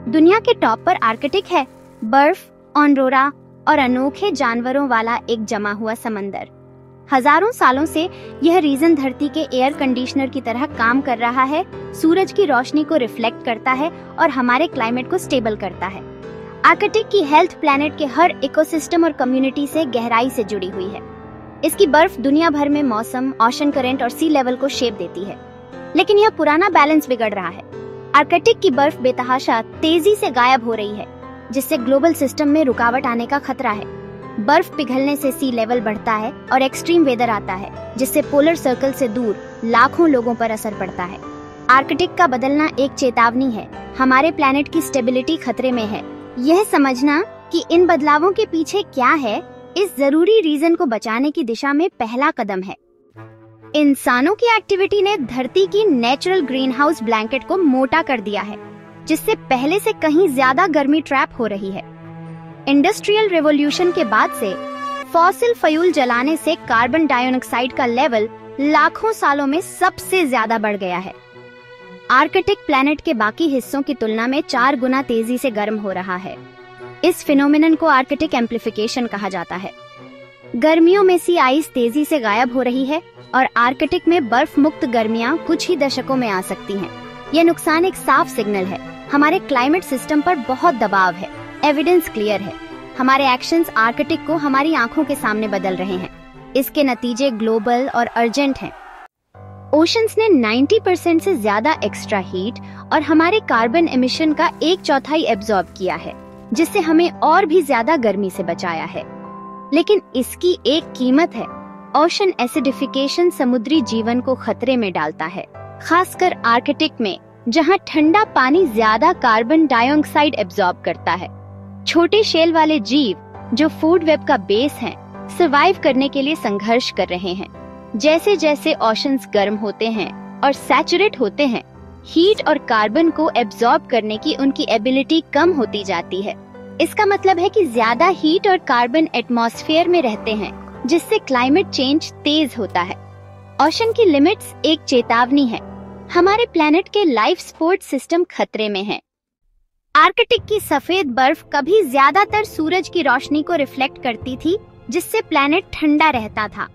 दुनिया के टॉप पर आर्कटिक है, बर्फ, ऑनरोरा और अनोखे जानवरों वाला एक जमा हुआ समंदर। हजारों सालों से यह रीजन धरती के एयर कंडीशनर की तरह काम कर रहा है, सूरज की रोशनी को रिफ्लेक्ट करता है और हमारे क्लाइमेट को स्टेबल करता है। आर्कटिक की हेल्थ प्लैनेट के हर इकोसिस्टम और कम्युनिटी से गहराई से जुड़ी हुई है। इसकी बर्फ दुनिया भर में मौसम, ओशन करंट और सी लेवल को शेप देती है, लेकिन यह पुराना बैलेंस बिगड़ रहा है। आर्कटिक की बर्फ बेतहाशा तेजी से गायब हो रही है, जिससे ग्लोबल सिस्टम में रुकावट आने का खतरा है। बर्फ पिघलने से सी लेवल बढ़ता है और एक्सट्रीम वेदर आता है, जिससे पोलर सर्कल से दूर लाखों लोगों पर असर पड़ता है। आर्कटिक का बदलना एक चेतावनी है, हमारे प्लैनेट की स्टेबिलिटी खतरे में है। यह समझना कि इन बदलावों के पीछे क्या है, इस जरूरी रीजन को बचाने की दिशा में पहला कदम है। इंसानों की एक्टिविटी ने धरती की नेचुरल ग्रीन हाउस ब्लैंकेट को मोटा कर दिया है, जिससे पहले से कहीं ज्यादा गर्मी ट्रैप हो रही है। इंडस्ट्रियल रेवोल्यूशन के बाद से फॉसिल फ्यूल जलाने से कार्बन डाइऑक्साइड का लेवल लाखों सालों में सबसे ज्यादा बढ़ गया है। आर्कटिक प्लैनेट के बाकी हिस्सों की तुलना में 4 गुना तेजी से गर्म हो रहा है। इस फिनोमिनन को आर्कटिक एम्प्लीफिकेशन कहा जाता है। गर्मियों में सी आइस तेजी से गायब हो रही है और आर्कटिक में बर्फ मुक्त गर्मियां कुछ ही दशकों में आ सकती हैं। यह नुकसान एक साफ सिग्नल है, हमारे क्लाइमेट सिस्टम पर बहुत दबाव है। एविडेंस क्लियर है, हमारे एक्शंस आर्कटिक को हमारी आंखों के सामने बदल रहे हैं। इसके नतीजे ग्लोबल और अर्जेंट हैं। ओशंस ने 90% से ज्यादा एक्स्ट्रा हीट और हमारे कार्बन एमिशन का 1/4 एब्जॉर्ब किया है, जिससे हमें और भी ज्यादा गर्मी से बचाया है। लेकिन इसकी एक कीमत है। ओशन एसिडिफिकेशन समुद्री जीवन को खतरे में डालता है, खासकर आर्कटिक में, जहां ठंडा पानी ज्यादा कार्बन डाइऑक्साइड एब्जॉर्ब करता है। छोटे शेल वाले जीव, जो फूड वेब का बेस हैं, सर्वाइव करने के लिए संघर्ष कर रहे हैं। जैसे जैसे ओशंस गर्म होते हैं और सैचुरेट होते हैं, हीट और कार्बन को एब्जॉर्ब करने की उनकी एबिलिटी कम होती जाती है। इसका मतलब है कि ज्यादा हीट और कार्बन एटमॉस्फेयर में रहते हैं, जिससे क्लाइमेट चेंज तेज होता है। ओशन की लिमिट्स एक चेतावनी है, हमारे प्लैनेट के लाइफ सपोर्ट सिस्टम खतरे में है। आर्कटिक की सफेद बर्फ कभी ज्यादातर सूरज की रोशनी को रिफ्लेक्ट करती थी, जिससे प्लैनेट ठंडा रहता था।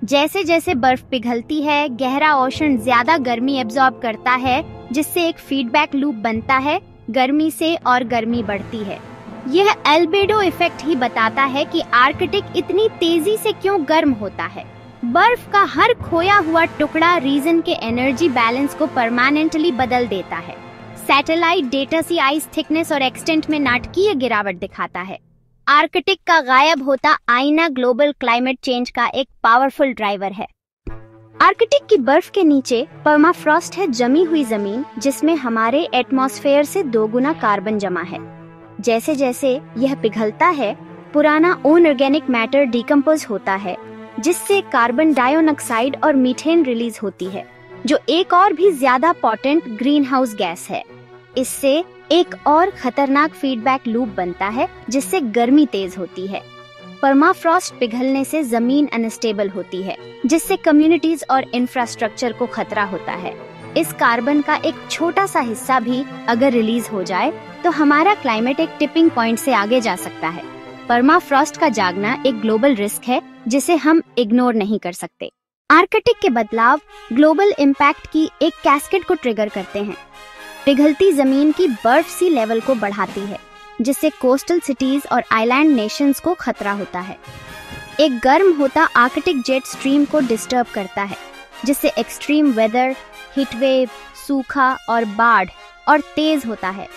जैसे जैसे बर्फ पिघलती है, गहरा ओशन ज्यादा गर्मी एब्जॉर्ब करता है, जिससे एक फीडबैक लूप बनता है, गर्मी से और गर्मी बढ़ती है। यह एल्बेडो इफेक्ट ही बताता है कि आर्कटिक इतनी तेजी से क्यों गर्म होता है। बर्फ का हर खोया हुआ टुकड़ा रीजन के एनर्जी बैलेंस को परमानेंटली बदल देता है। सैटेलाइट डेटा सी आइस थिकनेस और एक्सटेंट में नाटकीय गिरावट दिखाता है। आर्कटिक का गायब होता आईना ग्लोबल क्लाइमेट चेंज का एक पावरफुल ड्राइवर है। आर्कटिक की बर्फ के नीचे पर्माफ्रॉस्ट है, जमी हुई जमीन, जिसमें हमारे एटमॉस्फेयर से 2 गुना कार्बन जमा है। जैसे जैसे यह पिघलता है, पुराना ऑर्गेनिक मैटर डिकम्पोज होता है, जिससे कार्बन डाइऑक्साइड और मीथेन रिलीज होती है, जो एक और भी ज्यादा पोटेंट ग्रीन हाउस गैस है। इससे एक और खतरनाक फीडबैक लूप बनता है, जिससे गर्मी तेज होती है। पर्माफ्रॉस्ट पिघलने से जमीन अनस्टेबल होती है, जिससे कम्युनिटीज और इंफ्रास्ट्रक्चर को खतरा होता है। इस कार्बन का एक छोटा सा हिस्सा भी अगर रिलीज हो जाए, तो हमारा क्लाइमेट एक टिपिंग पॉइंट से आगे जा सकता है। पर्माफ्रॉस्ट का जागना एक ग्लोबल रिस्क है, जिसे हम इग्नोर नहीं कर सकते। आर्कटिक के बदलाव ग्लोबल इम्पैक्ट की एक कैस्केड को ट्रिगर करते हैं। पिघलती जमीन की बर्फ सी लेवल को बढ़ाती है, जिससे कोस्टल सिटीज और आइलैंड नेशंस को खतरा होता है। एक गर्म होता आर्कटिक जेट स्ट्रीम को डिस्टर्ब करता है, जिससे एक्सट्रीम वेदर, हीटवेव, सूखा और बाढ़ और तेज होता है।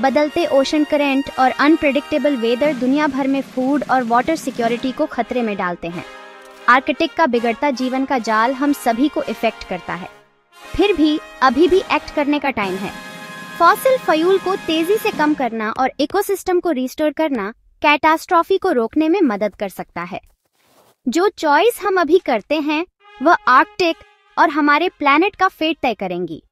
बदलते ओशन करंट और अनप्रेडिक्टेबल वेदर दुनिया भर में फूड और वाटर सिक्योरिटी को खतरे में डालते हैं। आर्कटिक का बिगड़ता जीवन का जाल हम सभी को इफेक्ट करता है। फिर भी अभी भी एक्ट करने का टाइम है। फॉसिल फ्यूल को तेजी से कम करना और इकोसिस्टम को रिस्टोर करना कैटास्ट्रॉफी को रोकने में मदद कर सकता है। जो चॉइस हम अभी करते हैं, वह आर्कटिक और हमारे प्लैनेट का फेट तय करेंगी।